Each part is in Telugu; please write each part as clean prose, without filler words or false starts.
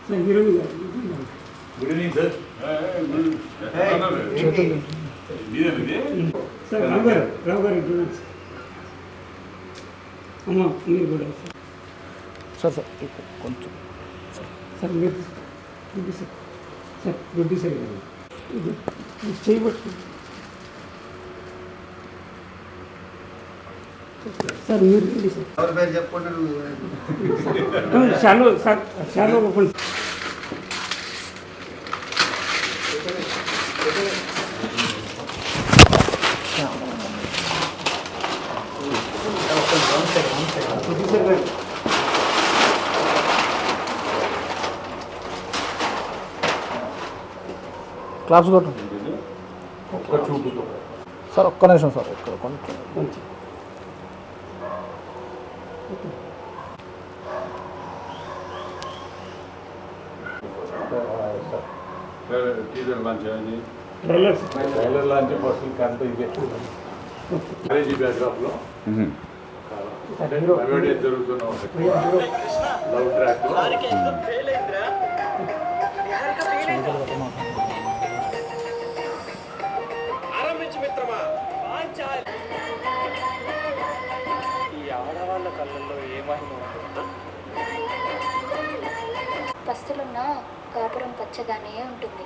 Good evening sir. సార్ రావు గారు అమ్మా మీరు కూడా సార్ సార్ కొంచెం సార్ మీరు సార్ సార్ గుడ్డి సార్ చేయబట్టు సార్ మీరు రండి సార్ చెప్పండి. చాలా సార్ చాలా ఓపెన్ క్లాప్స్ కొట్టండి సార్. ఒక్క నిమిషం సార్. ఇక్కడ కొంచెం టీజర్ లాంచ్ అయ్యింది. ట్రైలర్ ట్రైలర్ లాంచ్ ఫస్ట్ కంట ఇదే మ్యారేజ్ బ్యాక్డ్రాప్లో జరుగుతున్న లవ్ ట్రాక్ ఈ ఆడవాళ్ళ కళ్ళల్లో ఏ మహిమ ఉంటుందో పస్తులున్న కాపురం పచ్చగానే ఉంటుంది.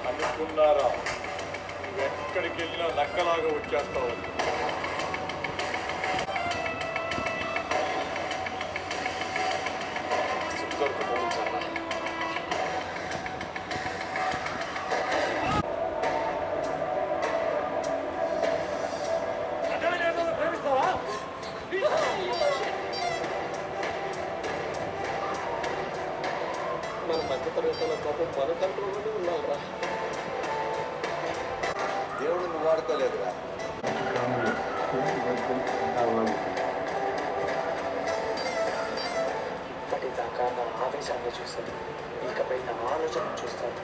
అనుకున్నారా ఎక్కడికి వెళ్ళినా నక్కలాగా వచ్చేస్తావు. మన మధ్యతరగతుల కోపం మన కంట్రోల్లోనే ఉండాలిరా. దేవుడు నువ్వు వాడుకోలేదురా. ఇప్పటిదాకా నా ఆవేశాన్ని చూశాను, ఇకపై నా ఆలోచన చూస్తాను.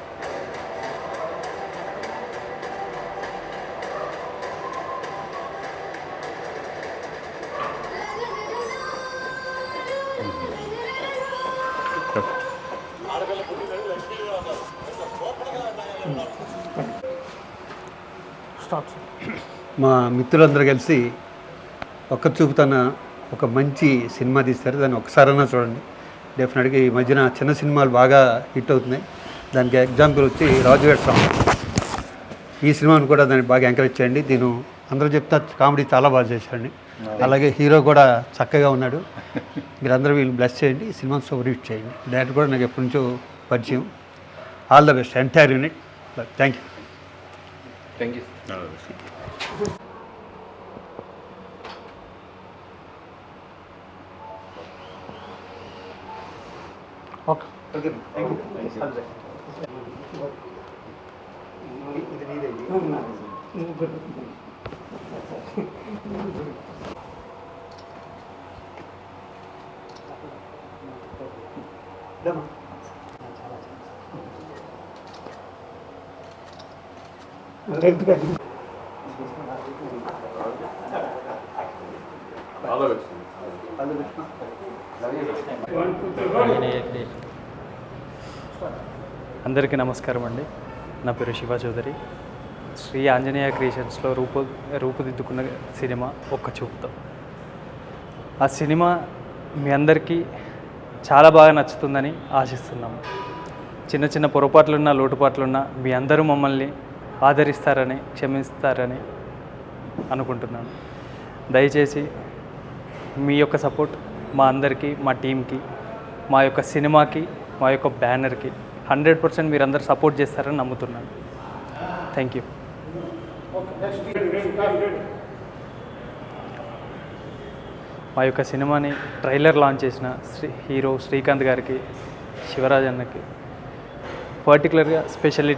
మా మిత్రులందరూ కలిసి ఒక్క చూపుతన ఒక మంచి సినిమా తీస్తారు. దాన్ని ఒకసారైనా చూడండి. డెఫినెట్గా ఈ మధ్యన చిన్న సినిమాలు బాగా హిట్ అవుతున్నాయి. దానికి ఎగ్జాంపుల్ వచ్చి రాజువేడ్ సాంగ్. ఈ సినిమాను కూడా దాన్ని బాగా ఎంకరేజ్ చేయండి. దీని అందరూ చెప్తా కామెడీ చాలా బాగా చేశాడండి. అలాగే హీరో కూడా చక్కగా ఉన్నాడు. మీరందరూ వీళ్ళు బ్లెస్ చేయండి. ఈ సినిమాని సూపర్ హిట్ చేయండి. డైరెక్టర్ కూడా నాకు ఎప్పటి నుంచో పరిచయం. All the best entire unit. Thank you. Thank you. Okay. అందరికీ నమస్కారం అండి. నా పేరు శివ చౌదరి. శ్రీ ఆంజనేయ క్రియేషన్స్లో రూపుదిద్దుకున్న సినిమా ఒక్క చూపుతో. ఆ సినిమా మీ అందరికీ చాలా బాగా నచ్చుతుందని ఆశిస్తున్నాము. చిన్న చిన్న పొరపాట్లున్నా లోటుపాట్లున్నా మీ అందరూ మమ్మల్ని ఆదరిస్తారని క్షమిస్తారని అనుకుంటున్నాను. దయచేసి మీ యొక్క సపోర్ట్ మా అందరికీ, మా టీంకి, మా యొక్క సినిమాకి, మా యొక్క బ్యానర్కి 100% మీరందరూ సపోర్ట్ చేస్తారని నమ్ముతున్నాను. Thank you. మా యొక్క సినిమాని ట్రైలర్ లాంచ్ చేసిన హీరో శ్రీకాంత్ గారికి, శివరాజ్ అన్నకి పర్టికులర్గా specially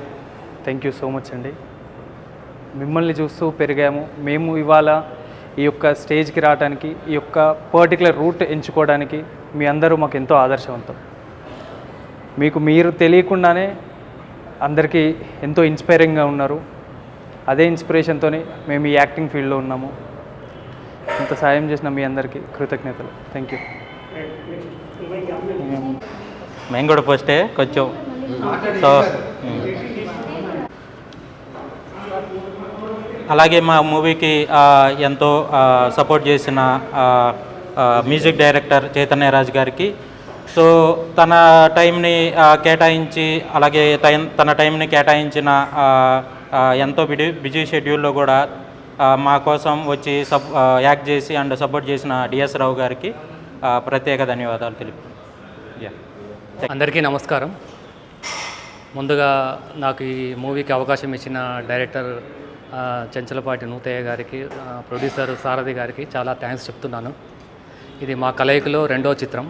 thank you so much అండి. మిమ్మల్ని చూస్తూ పెరిగాము మేము. ఇవాళ ఈ యొక్క స్టేజ్కి రావడానికి, ఈ యొక్క పర్టికులర్ రూట్ ఎంచుకోవడానికి మీ అందరూ మాకు ఎంతో ఆదర్శవంతం. మీరు తెలియకుండానే అందరికీ ఎంతో ఇన్స్పైరింగ్గా ఉన్నారు. అదే ఇన్స్పిరేషన్తో మేము ఈ యాక్టింగ్ ఫీల్డ్లో ఉన్నాము. ఇంత సాయం చేసిన మీ అందరికీ కృతజ్ఞతలు. Thank you. మేము కూడా ఫస్టే కొంచెం. సో అలాగే మా మూవీకి ఎంతో సపోర్ట్ చేసిన మ్యూజిక్ డైరెక్టర్ చైతన్యరాజ్ గారికి, సో తన టైంని కేటాయించి, అలాగే తన టైంని కేటాయించిన ఎంతో బిజీ షెడ్యూల్లో కూడా మా కోసం వచ్చి యాక్ట్ చేసి అండ్ సపోర్ట్ చేసిన డిఎస్ రావు గారికి ప్రత్యేక ధన్యవాదాలు తెలుపు. అందరికీ నమస్కారం. ముందుగా నాకు ఈ మూవీకి అవకాశం ఇచ్చిన డైరెక్టర్ చెంచలపాటి నూతయ్య గారికి, ప్రొడ్యూసర్ సారథి గారికి చాలా థ్యాంక్స్ చెప్తున్నాను. ఇది మా కలయికలో 2వ చిత్రం.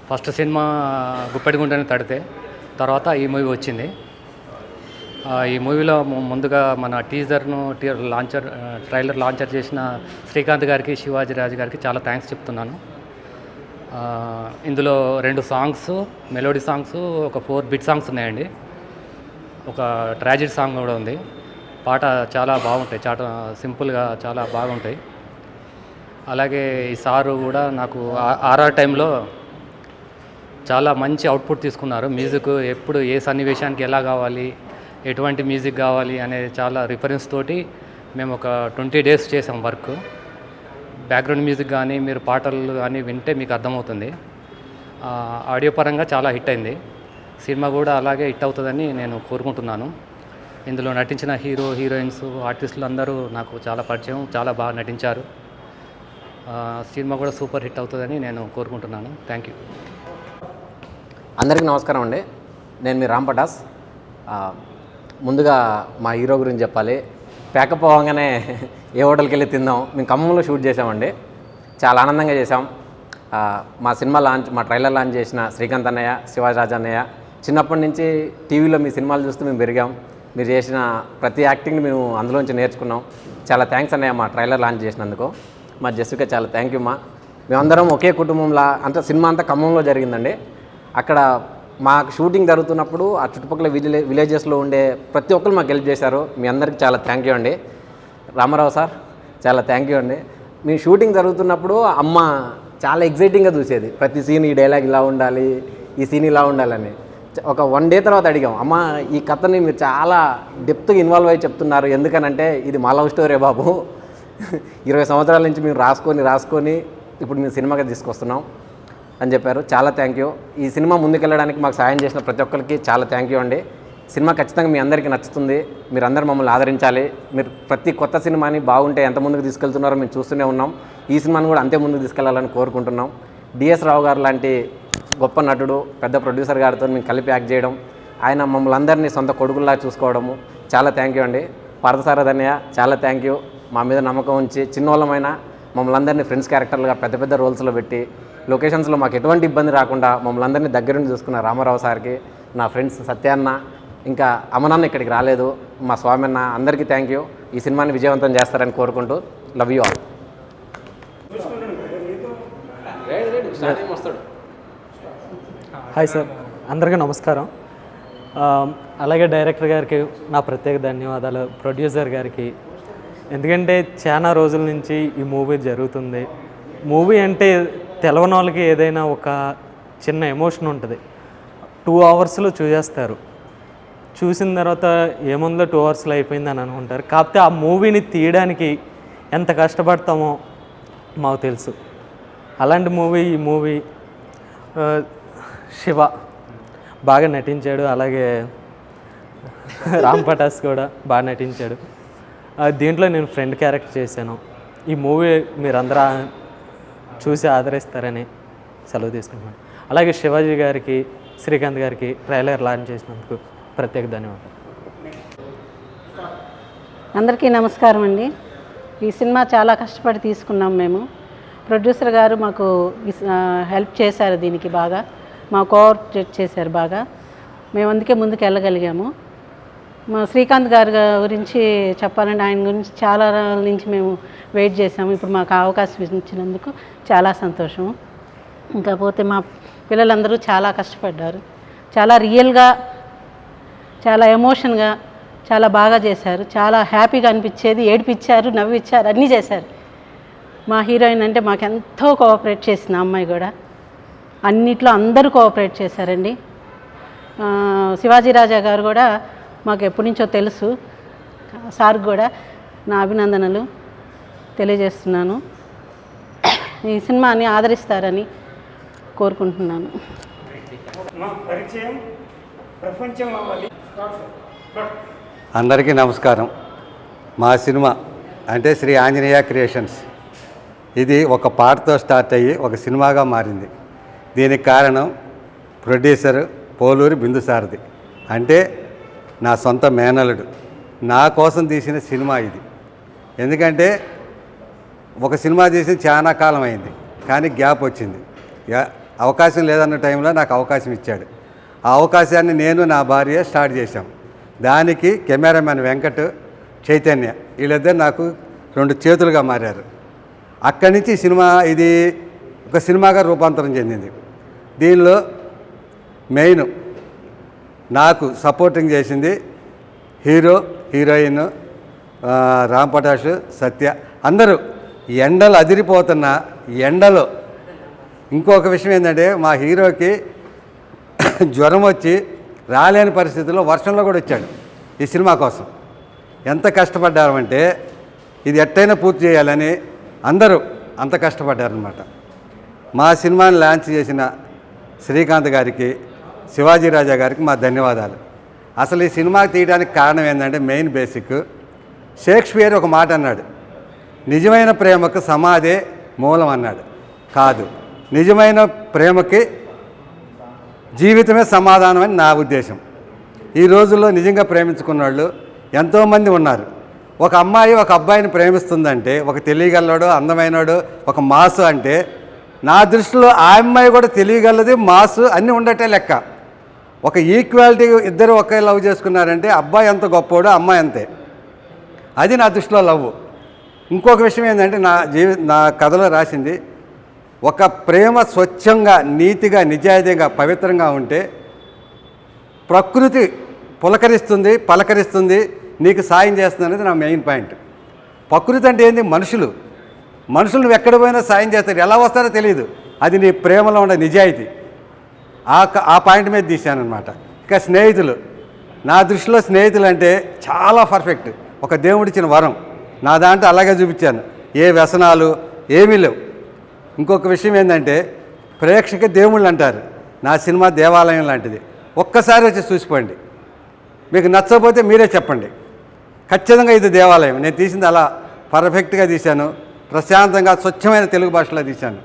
ఫస్ట్ సినిమా గుప్పెడిగుంటని తడితే, తర్వాత ఈ మూవీ వచ్చింది. ఈ మూవీలో ముందుగా మన ట్రైలర్ లాంచర్ చేసిన శ్రీకాంత్ గారికి, శివాజీరాజు గారికి చాలా థ్యాంక్స్ చెప్తున్నాను. ఇందులో 2 సాంగ్స్, మెలోడీ సాంగ్స్, ఒక 4 బిట్ సాంగ్స్ ఉన్నాయండి. ఒక ట్రాజెడీ సాంగ్ కూడా ఉంది. పాట చాలా బాగుంటాయి, చాలా సింపుల్గా చాలా బాగుంటాయి. అలాగే ఈ సారు కూడా నాకు ఆర్ఆర్ టైంలో చాలా మంచి అవుట్పుట్ తీసుకున్నారు. మ్యూజిక్ ఎప్పుడు ఏ సన్నివేశానికి ఎలా కావాలి, ఎటువంటి మ్యూజిక్ కావాలి అనేది చాలా రిఫరెన్స్ తోటి మేము ఒక 20 days చేసాం వర్క్. బ్యాక్గ్రౌండ్ మ్యూజిక్ కానీ మీరు పాటలు కానీ వింటే మీకు అర్థమవుతుంది. ఆడియో పరంగా చాలా హిట్ అయింది. సినిమా కూడా అలాగే హిట్ అవుతుందని నేను కోరుకుంటున్నాను. ఇందులో నటించిన హీరోయిన్స్, ఆర్టిస్టులు అందరూ నాకు చాలా పరిచయం, చాలా బాగా నటించారు. సినిమా కూడా సూపర్ హిట్ అవుతుందని నేను కోరుకుంటున్నాను. Thank you. అందరికీ నమస్కారం అండి. నేను మీ రామ్ పటాస్. ముందుగా మా హీరో గురించి చెప్పాలి. ప్యాకప్ అవ్వగానే ఏ హోటల్కి వెళ్ళి తిందాం. మేము ఖమ్మంలో షూట్ చేసామండి. చాలా ఆనందంగా చేసాం. మా సినిమా లాంచ్, మా ట్రైలర్ లాంచ్ చేసిన శ్రీకాంత్ అన్నయ్య, శివాజీరాజు అన్నయ్య, చిన్నప్పటి నుంచి టీవీలో మీ సినిమాలు చూస్తూ మేము పెరిగాం. మీరు చేసిన ప్రతి యాక్టింగ్ని మేము అందులోంచి నేర్చుకున్నాం. చాలా థ్యాంక్స్ అన్నయ్య మా ట్రైలర్ లాంచ్ చేసినందుకు. మా జెస్సిక చాలా థ్యాంక్ యూ. మేమందరం ఒకే కుటుంబంలా, అంటే సినిమా అంతా ఖమ్మంలో జరిగిందండి. అక్కడ మాకు షూటింగ్ జరుగుతున్నప్పుడు ఆ చుట్టుపక్కల విలేజెస్లో ఉండే ప్రతి ఒక్కరు మాకు హెల్ప్ చేశారు. మీ అందరికీ చాలా థ్యాంక్ యూ అండి. రామారావు సార్ చాలా థ్యాంక్ యూ అండి. మీ షూటింగ్ జరుగుతున్నప్పుడు అమ్మ చాలా ఎగ్జైటింగ్గా చూసేది. ప్రతి సీన్ ఈ డైలాగ్ ఇలా ఉండాలి, ఈ సీన్ ఇలా ఉండాలని. ఒక 1 day తర్వాత అడిగాం, అమ్మ ఈ కథని మీరు చాలా డెప్త్గా ఇన్వాల్వ్ అయ్యి చెప్తున్నారు, ఎందుకనంటే ఇది మా లవ్ స్టోరీ బాబు, 20 సంవత్సరాల నుంచి మేము రాసుకొని ఇప్పుడు మేము సినిమాగా తీసుకొస్తున్నాం అని చెప్పారు. చాలా థ్యాంక్ యూ. ఈ సినిమా ముందుకెళ్ళడానికి మాకు సాయం చేసిన ప్రతి ఒక్కరికి చాలా థ్యాంక్ యూ అండి. సినిమా ఖచ్చితంగా మీ అందరికీ నచ్చుతుంది. మీరందరూ మమ్మల్ని ఆదరించాలి. మీరు ప్రతి కొత్త సినిమాని బాగుంటే ఎంత ముందుకు తీసుకెళ్తున్నారో మేము చూస్తూనే ఉన్నాం. ఈ సినిమాని కూడా అంతే ముందుకు తీసుకెళ్లాలని కోరుకుంటున్నాం. డిఎస్ రావు గారు లాంటి గొప్ప నటుడు, పెద్ద ప్రొడ్యూసర్ గారితో మేము కలిపి యాక్ట్ చేయడం, ఆయన మమ్మల్ని అందరినీ సొంత కొడుకుల్లా చూసుకోవడము చాలా థ్యాంక్ యూ అండి. పార్థసారథన్నయ్య చాలా థ్యాంక్ యూ. మా మీద నమ్మకం ఉంచి చిన్నోళ్ళమైన మమ్మల్ని అందరినీ ఫ్రెండ్స్ క్యారెక్టర్లుగా పెద్ద పెద్ద రోల్స్లో పెట్టి లొకేషన్స్లో మాకు ఎటువంటి ఇబ్బంది రాకుండా మమ్మల్ని అందరినీ దగ్గరుండి చూసుకున్న రామారావు సార్కి, నా ఫ్రెండ్స్ సత్యాన్న, ఇంకా అమనాన్న ఇక్కడికి రాలేదు, మా స్వామి అన్న, అందరికీ థ్యాంక్ యూ. ఈ సినిమాని విజయవంతం చేస్తారని కోరుకుంటూ love you all. Hi sir, అందరికీ నమస్కారం. అలాగే డైరెక్టర్ గారికి నా ప్రత్యేక ధన్యవాదాలు, ప్రొడ్యూసర్ గారికి. ఎందుకంటే చాలా రోజుల నుంచి ఈ మూవీ జరుగుతుంది. మూవీ అంటే తెలవని వాళ్ళకి ఏదైనా ఒక చిన్న ఎమోషన్ ఉంటుంది. 2 hours చూసేస్తారు. చూసిన తర్వాత ఏముందో 2 hours అయిపోయింది అని అనుకుంటారు. కాకపోతే ఆ మూవీని తీయడానికి ఎంత కష్టపడతామో మాకు తెలుసు. అలాంటి ఈ మూవీ శివ బాగా నటించాడు. అలాగే రామ్ పటాస్ కూడా బాగా నటించాడు. దీంట్లో నేను ఫ్రెండ్ క్యారెక్టర్ చేశాను. ఈ మూవీ మీరందరూ చూసి ఆదరిస్తారని సెలవు తీసుకుంటున్నాను. అలాగే శివాజీ గారికి, శ్రీకాంత్ గారికి ట్రైలర్ లాంచ్ చేసినందుకు ప్రత్యేక ధన్యవాదాలు. అందరికీ నమస్కారం అండి. ఈ సినిమా చాలా కష్టపడి తీసుకున్నాం మేము. ప్రొడ్యూసర్ గారు మాకు హెల్ప్ చేశారు, దీనికి బాగా మా కోఆపరేట్ చేశారు బాగా. మేము అందుకే ముందుకు వెళ్ళగలిగాము. మా శ్రీకాంత్ గారి గురించి చెప్పాలంటే ఆయన గురించి చాలా రోజుల నుంచి మేము వెయిట్ చేసాము. ఇప్పుడు మాకు అవకాశం ఇచ్చినందుకు చాలా సంతోషం. ఇంకపోతే మా పిల్లలందరూ చాలా కష్టపడ్డారు. చాలా రియల్గా, చాలా ఎమోషన్గా చాలా బాగా చేశారు. చాలా హ్యాపీగా అనిపించేది, ఏడిపించారు, నవ్విచ్చారు, అన్నీ చేశారు. మా హీరోయిన్ అంటే మాకు ఎంతో కోఆపరేట్ చేసిన అమ్మాయి కూడా అన్నిట్లో అందరూ కోఆపరేట్ చేశారండి. శివాజీ రాజా గారు కూడా మాకు ఎప్పటి నుంచో తెలుసు. సార్ కూడా నా అభినందనలు తెలియజేస్తున్నాను. ఈ సినిమాని ఆదరిస్తారని కోరుకుంటున్నాను. అందరికీ నమస్కారం. మా సినిమా అంటే శ్రీ ఆంజనేయ క్రియేషన్స్ ఇది ఒక పాటతో స్టార్ట్ అయ్యి ఒక సినిమాగా మారింది. దీనికి కారణం ప్రొడ్యూసర్ పోలూరి బిందుసారథి, అంటే నా సొంత మేనలుడు. నా కోసం తీసిన సినిమా ఇది. ఎందుకంటే ఒక సినిమా తీసి చాలా కాలం అయింది, కానీ గ్యాప్ వచ్చింది. అవకాశం లేదన్న టైంలో నాకు అవకాశం ఇచ్చాడు. ఆ అవకాశాన్ని నేను నా భార్య స్టార్ట్ చేశాం. దానికి కెమెరామెన్ వెంకట్, చైతన్య వీళ్ళిద్దరు నాకు 2 చేతులుగా మారారు. అక్కడి నుంచి సినిమా ఇది ఒక సినిమాగా రూపాంతరం చెందింది. దీనిలో మెయిన్ నాకు సపోర్టింగ్ చేసింది హీరో, హీరోయిన్, రామ్ పటాష్, సత్య అందరూ. ఎండలు అదిరిపోతున్న ఎండలో ఇంకొక విషయం ఏంటంటే మా హీరోకి జ్వరం వచ్చి రాలేని పరిస్థితుల్లో వర్షంలో కూడా వచ్చాడు ఈ సినిమా కోసం. ఎంత కష్టపడ్డారంటే ఇది ఎట్టయినా పూర్తి చేయాలని అందరూ అంత కష్టపడ్డారనమాట. మా సినిమాని లాంచ్ చేసిన శ్రీకాంత్ గారికి, శివాజీ రాజా గారికి మా ధన్యవాదాలు. అసలు ఈ సినిమా తీయడానికి కారణం ఏంటంటే మెయిన్ బేసిక్ షేక్స్పియర్ ఒక మాట అన్నాడు, నిజమైన ప్రేమకు సమాధే మూలం అన్నాడు. కాదు, నిజమైన ప్రేమకి జీవితమే సమాధానం అని నా ఉద్దేశం. ఈ రోజుల్లో నిజంగా ప్రేమించుకున్న వాళ్ళు ఎంతోమంది ఉన్నారు. ఒక అమ్మాయి ఒక అబ్బాయిని ప్రేమిస్తుందంటే, ఒక తెలియగలడు, అందమైనడు, ఒక మాసు అంటే నా దృష్టిలో ఆ అమ్మాయి కూడా తెలియగలది, మాసు అన్నీ ఉండటే లెక్క. ఒక ఈక్వాలిటీ, ఇద్దరు ఒకే లవ్ చేసుకున్నారంటే అబ్బాయి ఎంత గొప్పోడో అమ్మాయి అంతే. అది నా దృష్టిలో లవ్. ఇంకొక విషయం ఏంటంటే నా కథలో రాసింది, ఒక ప్రేమ స్వచ్ఛంగా, నీతిగా, నిజాయితీగా, పవిత్రంగా ఉంటే ప్రకృతి పులకరిస్తుంది, పలకరిస్తుంది, నీకు సాయం చేస్తుంది అనేది నా మెయిన్ పాయింట్. ప్రకృతి అంటే ఏంది? మనుషులు నువ్వు ఎక్కడ పోయినా సాయం చేస్తారు, ఎలా వస్తారో తెలియదు. అది నీ ప్రేమలో ఉండే నిజాయితీ. ఆ పాయింట్ మీద తీశానమాట. ఇక స్నేహితులు, నా దృష్టిలో స్నేహితులు అంటే చాలా పర్ఫెక్ట్, ఒక దేవుడిచ్చిన వరం. నా దాంట్లో అలాగే చూపించాను. ఏ వ్యసనాలు ఏమీ లేవు. ఇంకొక విషయం ఏంటంటే ప్రేక్షక దేవుళ్ళు అంటారు, నా సినిమా దేవాలయం లాంటిది. ఒక్కసారి వచ్చి చూసిపోండి, మీకు నచ్చకపోతే మీరే చెప్పండి. ఖచ్చితంగా ఇది దేవాలయం. నేను తీసింది అలా పర్ఫెక్ట్గా తీశాను, ప్రశాంతంగా స్వచ్ఛమైన తెలుగు భాషలో తీశాను.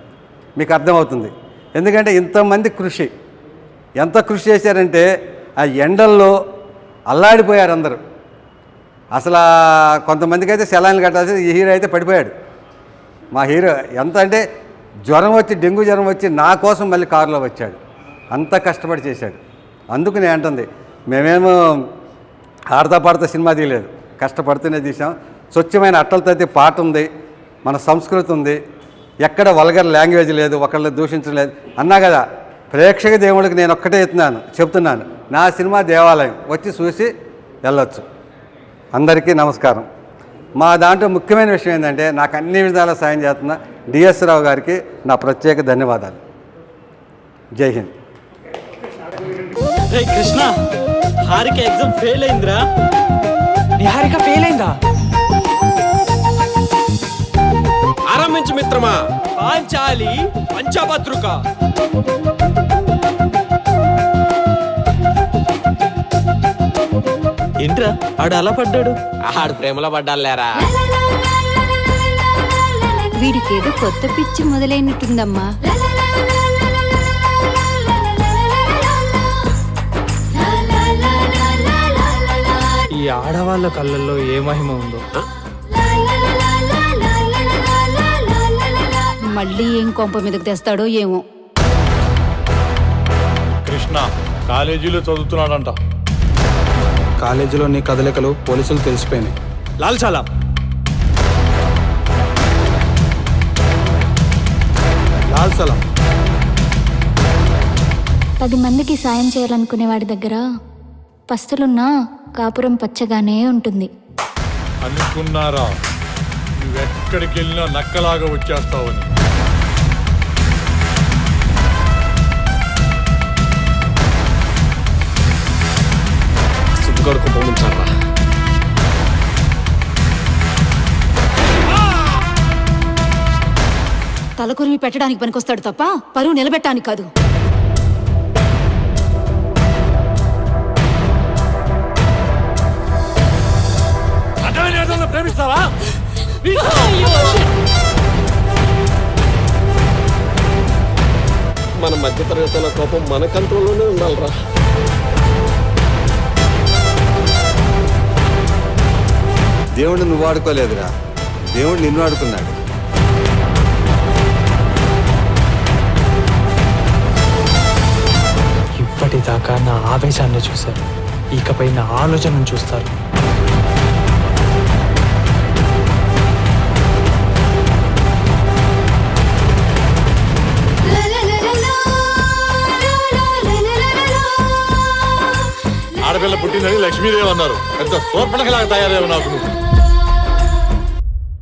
మీకు అర్థమవుతుంది. ఎందుకంటే ఇంతమంది కృషి, ఎంత కృషి చేశారంటే ఆ ఎండల్లో అల్లాడిపోయారు అందరూ. అసలు కొంతమందికి అయితే సెలైన్లు కట్టాల్సి, ఈ హీరో అయితే పడిపోయాడు. మా హీరో ఎంత అంటే జ్వరం వచ్చి, డెంగ్యూ జ్వరం వచ్చి నా కోసం మళ్ళీ కారులో వచ్చాడు. అంత కష్టపడి చేశాడు. అందుకు నేను అంటుంది, మేమేమో ఆడతా పాడతా సినిమా తీయలేదు, కష్టపడుతూనే తీసాం. స్వచ్ఛమైన అట్టల తద్ది పాట ఉంది, మన సంస్కృతి ఉంది, ఎక్కడ వల్గర్ లాంగ్వేజ్ లేదు, ఒకళ్ళు దూషించలేదు. అన్నా కదా, ప్రేక్షక దేవుడికి నేను ఒక్కటే చెప్తున్నాను, నా సినిమా దేవాలయం, వచ్చి చూసి వెళ్ళొచ్చు. అందరికీ నమస్కారం. మా దాంట్లో ముఖ్యమైన విషయం ఏంటంటే నాకు అన్ని విధాలా సాయం చేస్తున్న డిఎస్ రావు గారికి నా ప్రత్యేక ధన్యవాదాలు. జై హింద్. కృష్ణ, హారిక ఎగ్జామ్ ఫెయిల్ అయిందిరా. హారిక ఫెయిల్ అయిందా? ఆరంభించు మిత్రమా. పాంచాలి పంచభద్రుక. ఏంట్రా ఆడు అలా పడ్డాడు? ఆడు ప్రేమలో పడ్డాలేరా. వీడికేదో కొత్త పిచ్చి మొదలైనట్టుందమ్మా. ఈ ఆడవాళ్ళ కళ్ళల్లో ఏ మహిమ ఉందో. మళ్ళీ ఏం కొంప మీదకి తెస్తాడో ఏమో. కృష్ణ కాలేజీలో చదువుతున్నాడంట. కాలేజీలో నీ కదలికలు పోలీసులు తెలిసిపోయినాయి. లాల్ సలాం. లాల్ సలాం. 10 మందికి సాయం చేయాలనుకునే వాడి దగ్గర పస్తులున్నా కాపురం పచ్చగానే ఉంటుంది. అనుకున్నారా నువ్వెక్కడికి వెళ్ళినా నక్కలాగా వచ్చేస్తావని? తలకొరివి పెట్టడానికి పనికొస్తాడు తప్ప పరువు నిలబెట్టడానికి కాదు. ప్రేమిస్తావా? మన మధ్యతరగతుల కోపం మన కంట్రోల్లోనే ఉండాలిరా. దేవుడిని నువ్వు వాడుకోలేదురా, దేవుడు నిన్ను వాడుకున్నాడు. ఇప్పటిదాకా నా ఆవేశాన్ని చూశారు, ఇకపై నా ఆలోచనను చూస్తారు. ఆడపిల్ల పుట్టిందని లక్ష్మీదేవి అన్నారు, పెద్ద సోర్పణకలాగా తయారయ్యావు నాకు నువ్వు.